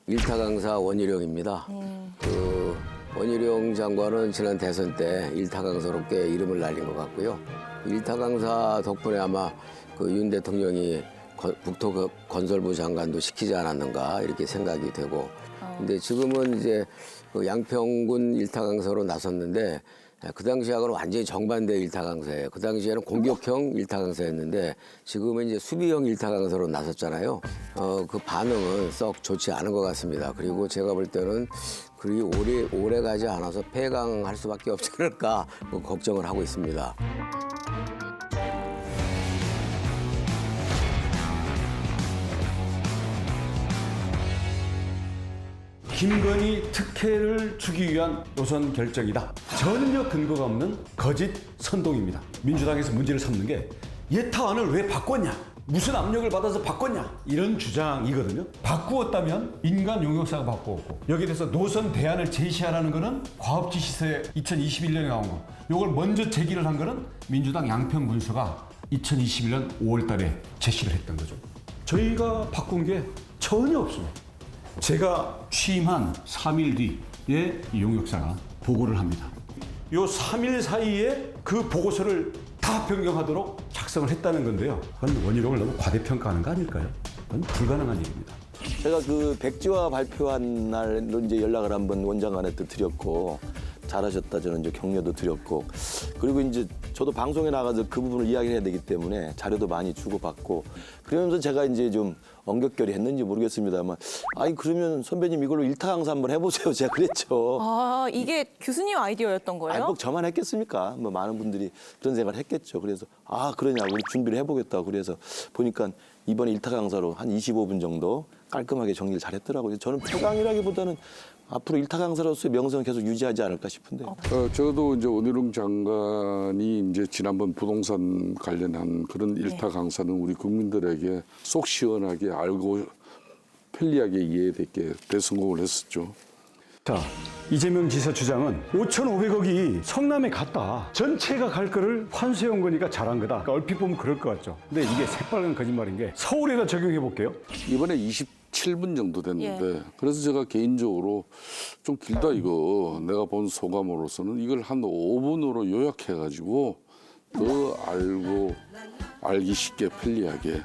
일타 강사 원희룡입니다. 원희룡 장관은 지난 대선 때 일타 강사로 꽤 이름을 날린 것 같고요. 일타 강사 덕분에 아마 윤 대통령이 국토건설부 장관도 시키지 않았는가 이렇게 생각이 되고. 근데 지금은 이제 양평군 일타 강사로 나섰는데 그 당시하고는 완전히 정반대 일타 강사예요. 그 당시에는 공격형 일타 강사였는데 지금은 이제 수비형 일타 강사로 나섰잖아요. 그 반응은 썩 좋지 않은 것 같습니다. 그리고 제가 볼 때는 그리 오래 가지 않아서 폐강할 수밖에 없지 않을까 걱정을 하고 있습니다. 김건희 특혜를 주기 위한 노선 결정이다. 전혀 근거가 없는 거짓 선동입니다. 민주당에서 문제를 삼는 게 예타안을 왜 바꿨냐? 무슨 압력을 받아서 바꿨냐? 이런 주장이거든요. 바꾸었다면 인간 용역사가 바꾸었고 여기에 대해서 노선 대안을 제시하라는 거는 과업지시서에 2021년에 나온 거. 이걸 먼저 제기를 한 거는 민주당 양평 군수가 2021년 5월 달에 제시를 했던 거죠. 저희가 바꾼 게 전혀 없습니다. 제가 취임한 3일 뒤에 용역사가 보고를 합니다. 요 3일 사이에 그 보고서를 다 변경하도록 작성을 했다는 건데요. 그건 원희룡을 너무 과대평가하는 거 아닐까요? 그건 불가능한 일입니다. 제가 그 백지화 발표한 날로 이제 연락을 한번 원장관한테 드렸고 잘하셨다 저는 이제 격려도 드렸고 그리고 이제 저도 방송에 나가서 그 부분을 이야기해야 되기 때문에 자료도 많이 주고받고 그러면서 제가 이제 좀 언격결이 했는지 모르겠습니다만 아니 그러면 선배님 이걸로 일타 강사 한번 해보세요 제가 그랬죠. 아 이게 교수님 아이디어였던 거예요? 아니 꼭 저만 했겠습니까? 뭐 많은 분들이 그런 생각을 했겠죠. 그래서 아 그러냐고 우리 준비를 해보겠다고 그래서 보니까 이번에 일타 강사로 한 25분 정도 깔끔하게 정리를 잘했더라고요. 저는 폐강이라기보다는 앞으로 일타 강사로서의 명성을 계속 유지하지 않을까 싶은데요. 저도 이제 원희룡 장관이 이제 지난번 부동산 관련한 그런 일타 강사는 우리 국민들에게 속 시원하게 알고 편리하게 이해되게 대성공을 했었죠. 자, 이재명 지사 주장은 5,500억이 성남에 갔다. 전체가 갈 거를 환수해온 거니까 잘한 거다. 그러니까 얼핏 보면 그럴 것 같죠. 근데 이게 새빨간 거짓말인 게 서울에다 적용해 볼게요. 이번에 27분 정도 됐는데 그래서 제가 개인적으로 좀 길다 이거 내가 본 소감으로서는 이걸 한 5분으로 요약해가지고 더 알기 쉽게 편리하게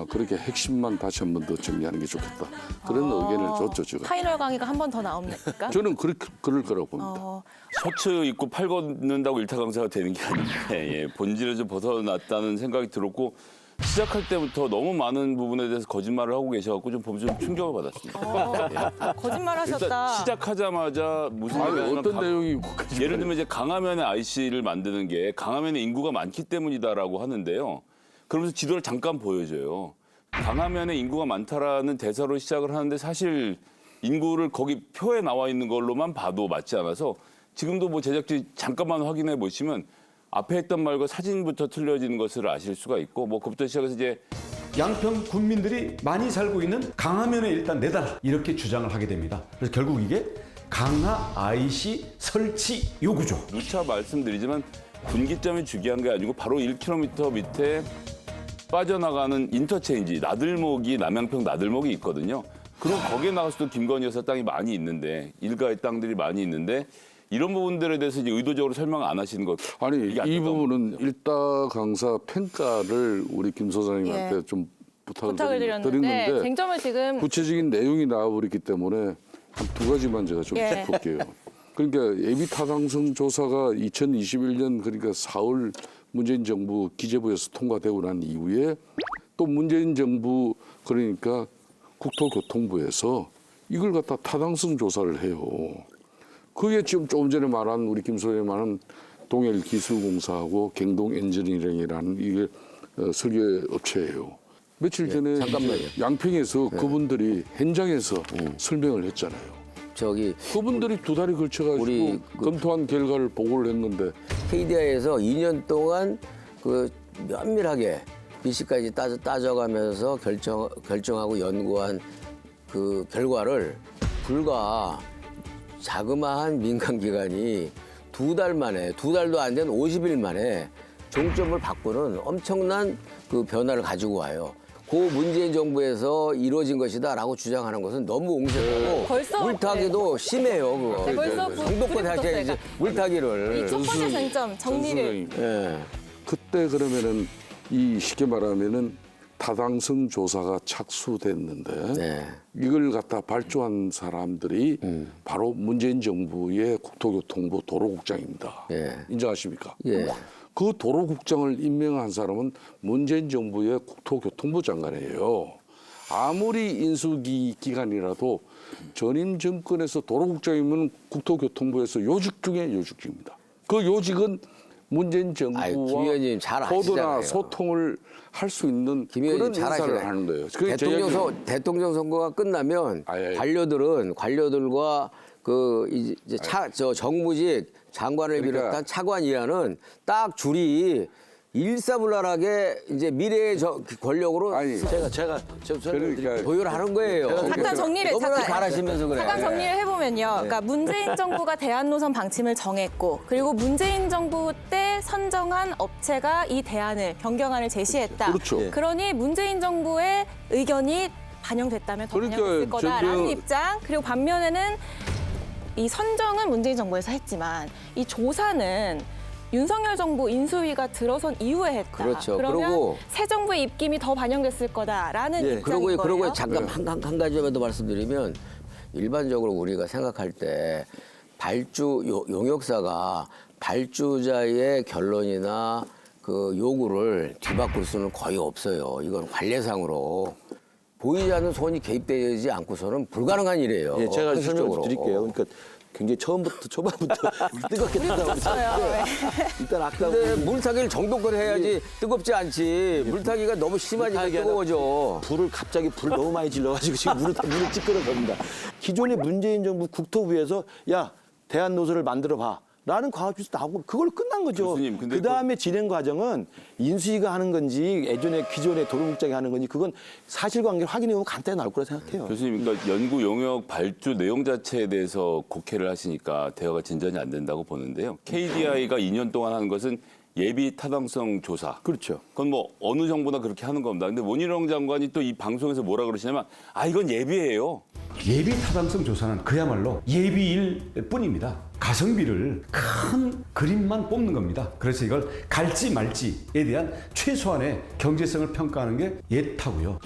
그렇게 핵심만 다시 한 번 더 정리하는 게 좋겠다. 그런 의견을 줬죠, 제가. 파이널 강의가 한 번 더 나옵니까? 저는 그럴 거라고 봅니다. 셔츠 입고 팔 걷는다고 일타 강사가 되는 게 아닌데 예, 본질을 좀 벗어났다는 생각이 들었고 시작할 때부터 너무 많은 부분에 대해서 거짓말을 하고 계셔갖고 좀 보면서 좀 충격을 받았습니다. 거짓말 하셨다. 일단 시작하자마자 무슨 아니, 얘기가 어떤 나오면 내용이 예를 들면 이제 강화면에 IC를 만드는 게 강화면에 인구가 많기 때문이다라고 하는데요. 그러면서 지도를 잠깐 보여줘요. 강화면에 인구가 많다라는 대사로 시작을 하는데 사실 인구를 거기 표에 나와 있는 걸로만 봐도 맞지 않아서 지금도 뭐 제작진이 잠깐만 확인해 보시면 앞에 했던 말과 사진부터 틀려지는 것을 아실 수가 있고 뭐 그부터 시작해서 이제 양평 군민들이 많이 살고 있는 강화면에 일단 내달라 이렇게 주장을 하게 됩니다. 그래서 결국 이게 강화 IC 설치 요구죠. 누차 말씀드리지만 분기점이 중요한 게 아니고 바로 1km 밑에 빠져나가는 인터체인지 나들목이 남양평 나들목이 있거든요. 그럼 거기에 나가서도 김건희 여사 땅이 많이 있는데 일가의 땅들이 많이 있는데 이런 부분들에 대해서 이제 의도적으로 설명 안 하시는 것. 아니 이 부분은 일타 강사 평가를 우리 김 소장님한테 좀 부탁을 드렸는데 쟁점을 지금 구체적인 내용이 나와버렸기 때문에 한 두 가지만 제가 좀 짚을게요. 그러니까 예비 타당성 조사가 2021년 그러니까 4월 문재인 정부 기재부에서 통과되고 난 이후에 또 문재인 정부 그러니까 국토교통부에서 이걸 갖다 타당성 조사를 해요. 그게 지금 조금 전에 말한 우리 김 소장님 말한 동해기술공사하고 경동엔지니어링이라는 이게 설계 업체예요. 며칠 전에 잠깐만요. 양평에서 그분들이 현장에서 설명을 했잖아요. 그분들이 두 달이 걸쳐가지고 우리 검토한 결과를 보고를 했는데 KDI에서 2년 동안 그 면밀하게 BC까지 따져가면서 결정하고 연구한 그 결과를 불과 자그마한 민간기관이 두 달도 안 된 50일 만에 종점을 바꾸는 엄청난 그 변화를 가지고 와요. 고 문재인 정부에서 이루어진 것이다라고 주장하는 것은 너무 옹색하고 벌써- 물타기도 심해요. 그거. 네, 벌써 정도껏 하게 이제 물타기를. 이 첫 번째 쟁점 정리를. 예. 그때 그러면은 이 쉽게 말하면은 타당성 조사가 착수됐는데 네. 이걸 갖다 발주한 사람들이 바로 문재인 정부의 국토교통부 도로국장입니다. 예. 인정하십니까? 예. 그 도로국장을 임명한 사람은 문재인 정부의 국토교통부 장관이에요. 아무리 인수기 기관이라도 전임 정권에서 도로국장이면 국토교통부에서 요직 중에 요직입니다. 그 요직은 문재인 아이, 김 정부와 의원님 잘 호도나 아시잖아요. 소통을 할 수 있는 김 의원님 그런 잘 인사를 아시잖아요. 하는 거예요. 그게 제 얘기는 대통령 선거가 끝나면 아이. 관료들과 그 이제 저 정무직 장관을 그러니까. 비롯한 차관이라는 딱 줄이 일사불란하게 이제 미래의 권력으로 아니, 제가 그러니까 보유를 하는 거예요. 잠깐 정리를 너무나 잠깐 잘하시면서 그래. 잠깐 정리를 해보면요. 그러니까 문재인 정부가 대안 노선 방침을 정했고, 그리고 문재인 정부 때 선정한 업체가 이 대안을 변경안을 제시했다. 그렇죠. 그러니 문재인 정부의 의견이 반영됐다면 더 그러니까 반영됐을 거다라는 전혀- 입장. 그리고 반면에는 이 선정은 문재인 정부에서 했지만 이 조사는 윤석열 정부 인수위가 들어선 이후에 했다. 그렇죠. 그러면 그리고- 새 정부의 입김이 더 반영됐을 거다라는 입장인 거예요. 그러고 잠깐 한 가지만 더 말씀드리면 일반적으로 우리가 생각할 때 용역사가 발주자의 결론이나 그 요구를 뒤바꿀 수는 거의 없어요. 이건 관례상으로 보이지 않는 손이 개입되지 않고서는 불가능한 일이에요. 예, 제가 설명을 현실적으로. 드릴게요. 그러니까 굉장히 초반부터 뜨겁게 타다보니까 일단 아까 근데 물타기를 정도껏 해야지 뜨겁지 않지. 물타기가 너무 심하니까 물타기가 뜨거워져. 갑자기 불을 너무 많이 질러가지고 지금 물을 찌끄러 겁니다. 기존의 문재인 정부 국토부에서 야 대안 노선을 만들어 봐. 라는 과학기술 나오고 그걸로 끝난 거죠. 교수님, 근데 그 다음에 진행 과정은 인수위가 하는 건지 예전에 기존의 도로국장이 하는 건지 그건 사실관계를 확인해보면 간단히 나올 거라 생각해요. 교수님, 그러니까 연구 용역 발주 내용 자체에 대해서 곡해를 하시니까 대화가 진전이 안 된다고 보는데요. KDI가 2년 동안 하는 것은 예비 타당성 조사. 그렇죠. 그건 뭐 어느 정부나 그렇게 하는 겁니다. 근데 원희룡 장관이 또 이 방송에서 뭐라 그러시냐면 이건 예비예요. 예비 타당성 조사는 그야말로 예비일 뿐입니다. 가성비를 큰 그림만 뽑는 겁니다. 그래서 이걸 갈지 말지에 대한 최소한의 경제성을 평가하는 게 예타고요.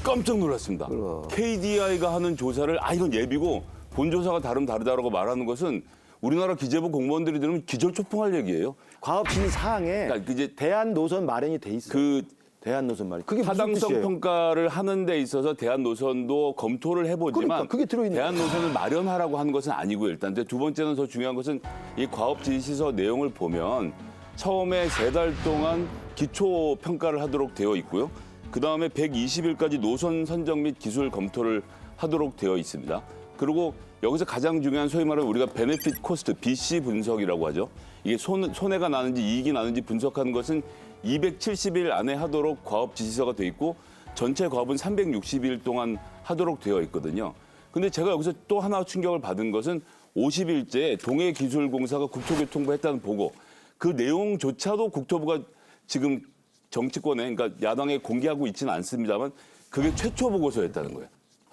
깜짝 놀랐습니다. KDI가 하는 조사를 이건 예비고 본 조사가 다르다라고 말하는 것은 우리나라 기재부 공무원들이 들으면 기절초풍할 얘기예요. 과업 진행 사항에 그러니까 이제 대안 노선 마련이 돼 있어요. 그 대안 노선 마련. 그게 무슨 타당성 뜻이에요? 평가를 하는 데 있어서 대안 노선도 검토를 해보지만 그러니까 그게 들어있는 대안 노선을 마련하라고 하는 것은 아니고요. 일단 근데 두 번째는 더 중요한 것은 이 과업 지시서 내용을 보면 처음에 3달 동안 기초 평가를 하도록 되어 있고요. 그 다음에 120일까지 노선 선정 및 기술 검토를 하도록 되어 있습니다. 그리고 여기서 가장 중요한 소위 말하는 우리가 베네핏 코스트, BC 분석이라고 하죠. 이게 손해가 나는지 이익이 나는지 분석하는 것은 270일 안에 하도록 과업 지시서가 돼 있고 전체 과업은 360일 동안 하도록 되어 있거든요. 근데 제가 여기서 또 하나 충격을 받은 것은 50일째 동해기술공사가 국토교통부 했다는 보고 그 내용조차도 국토부가 지금 정치권에 그러니까 야당에 공개하고 있지는 않습니다만 그게 최초 보고서였다는 거예요.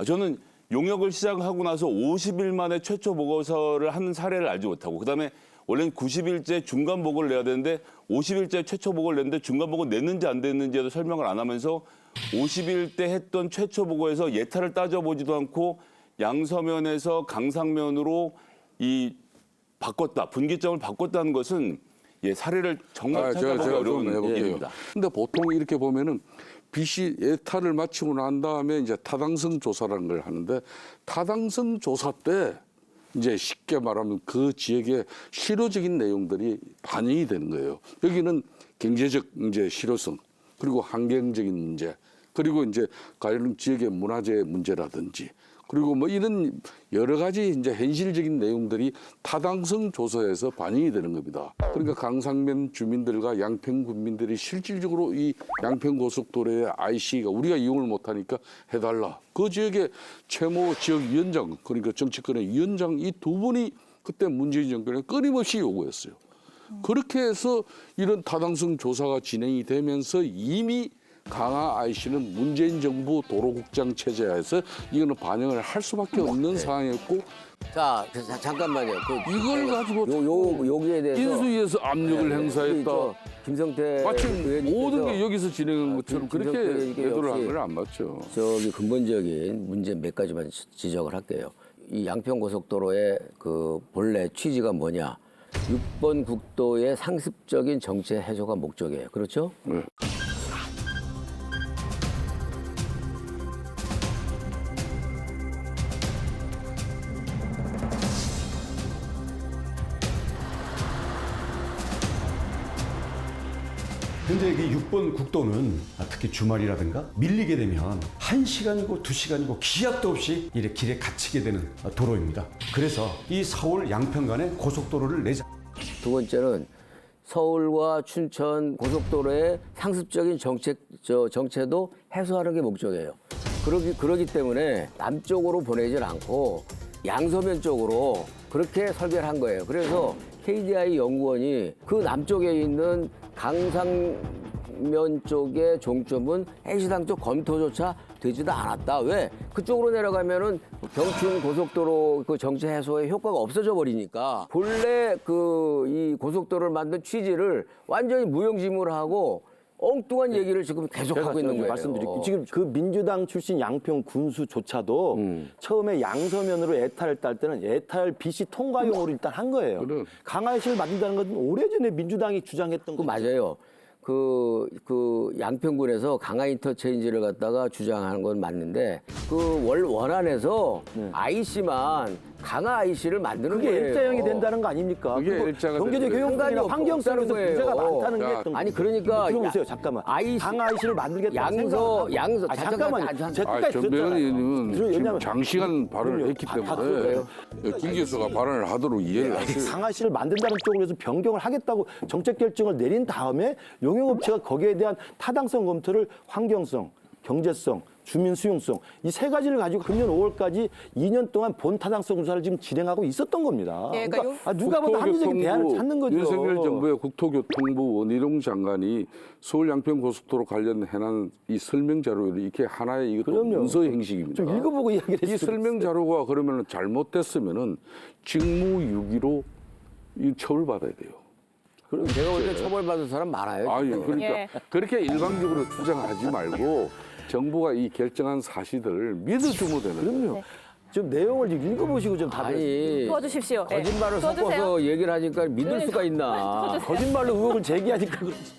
저는 용역을 시작하고 나서 50일 만에 최초 보고서를 하는 사례를 알지 못하고 그다음에 원래는 90일째 중간 보고를 내야 되는데 50일째 최초 보고를 냈는데 중간 보고 냈는지 안 냈는지에도 설명을 안 하면서 50일 때 했던 최초 보고에서 예타를 따져보지도 않고 양서면에서 강상면으로 바꿨다 분기점을 바꿨다는 것은 사례를 정말 찾아보기 제가 어려운 좀 해볼게요. 일입니다. 근데 보통 이렇게 보면은 BC 예타를 마치고 난 다음에 이제 타당성 조사라는 걸 하는데 타당성 조사 때 이제 쉽게 말하면 그 지역의 실효적인 내용들이 반영이 되는 거예요. 여기는 경제적 이제 실효성 그리고 환경적인 문제 그리고 이제 관련 지역의 문화재 문제라든지 그리고 뭐 이런 여러 가지 이제 현실적인 내용들이 타당성 조사에서 반영이 되는 겁니다. 그러니까 강상면 주민들과 양평 군민들이 실질적으로 이 양평 고속도로의 IC가 우리가 이용을 못하니까 해달라. 그 지역의 최모 지역위원장 그러니까 정치권의 위원장 이 두 분이 그때 문재인 정권에 끊임없이 요구했어요. 그렇게 해서 이런 타당성 조사가 진행이 되면서 이미 강화 IC는 문재인 정부 도로국장 체제하에서 이거는 반영을 할 수밖에 없는 상황이었고 자, 잠깐만요. 이걸 가지고 여기에 대해서 인수위에서 압력을 행사했다. 김성태 마치 의원님께서 모든 게 여기서 진행한 것처럼 그렇게 김성태 의원님께 매도를 한 역시 건 안 맞죠. 저기 근본적인 문제 몇 가지만 지적을 할게요. 이 양평고속도로의 그 본래 취지가 뭐냐? 6번 국도의 상습적인 정체 해소가 목적이에요. 그렇죠? 네. 근데 이 6번 국도는 특히 주말이라든가 밀리게 되면 1시간이고 2시간이고 기약도 없이 이렇게 길에 갇히게 되는 도로입니다. 그래서 이 서울 양평 간에 고속도로를 내자. 두 번째는 서울과 춘천 고속도로의 상습적인 정체도 해소하는 게 목적이에요. 그러기 때문에 남쪽으로 보내질 않고 양서면 쪽으로 그렇게 설계를 한 거예요. 그래서 KDI 연구원이 그 남쪽에 있는 강상면 쪽의 종점은 해시당 쪽 검토조차 되지도 않았다. 왜? 그쪽으로 내려가면은 경춘 고속도로 그 정체 해소의 효과가 없어져 버리니까 본래 이 고속도로를 만든 취지를 완전히 무용지물하고 엉뚱한 얘기를 지금 계속하고 있는 거예요. 말씀드릴게요. 지금 그 민주당 출신 양평 군수조차도 처음에 양서면으로 에탈을 딸 때는 에탈 BC 통과용으로 일단 한 거예요. 그래. 강화시를 만든다는 건 오래전에 민주당이 주장했던 그 거죠. 맞아요. 그 양평군에서 강화 인터체인지를 갖다가 주장하는 건 맞는데 그 원안에서 IC만 강화 IC를 만드는 그게 거예요. L자형이 된다는 거 아닙니까? 그게 그리고 L자가 경제적 되는 효용성이나 거예요. 환경성에서 거예요. 문제가 많다는 게 야, 했던 아니, 거죠. 그러니까 들어보세요. 잠깐만. IC 강화 IC를 만들겠다는 양서 잠깐만요. 제 아, 끝까지 전병헌 들었잖아요. 의원님은 지금 왜냐면 장시간 발언을 그럼요. 했기 다 때문에 들어요. 김 교수가 발언을 하도록 이해를 아니, 하세요. 강화시를 만든다는 쪽으로 해서 변경을 하겠다고 정책 결정을 내린 다음에 용역업체가 거기에 대한 타당성 검토를 환경성, 경제성, 주민 수용성 이 세 가지를 가지고 금년 5월까지 2년 동안 본 타당성 조사를 지금 진행하고 있었던 겁니다. 예, 그러니까 누가 봐도 합리적인 대안을 찾는 거죠. 윤석열 정부의 국토교통부 원희룡 장관이 서울 양평 고속도로 관련 해난 이 설명 자료를 이렇게 하나의 이것도 그럼요. 문서 형식입니다. 좀 읽어보고 이야기를 이 했으면 설명 자료가 그러면 잘못됐으면은 직무유기로 이 처벌받아야 돼요. 그럼 제가 볼 때 처벌받은 사람 많아요. 아니 지금. 그러니까 예. 그렇게 일방적으로 주장하지 말고 정부가 이 결정한 사실들을 믿어주면 되는 거예요. 그럼요. 좀 내용을 좀 읽어보시고 좀 답을. 아니 도와주십시오. 예. 거짓말을 도와주세요. 섞어서 얘기를 하니까 믿을 수가 있나? 거짓말로 의혹을 제기하니까 그렇죠.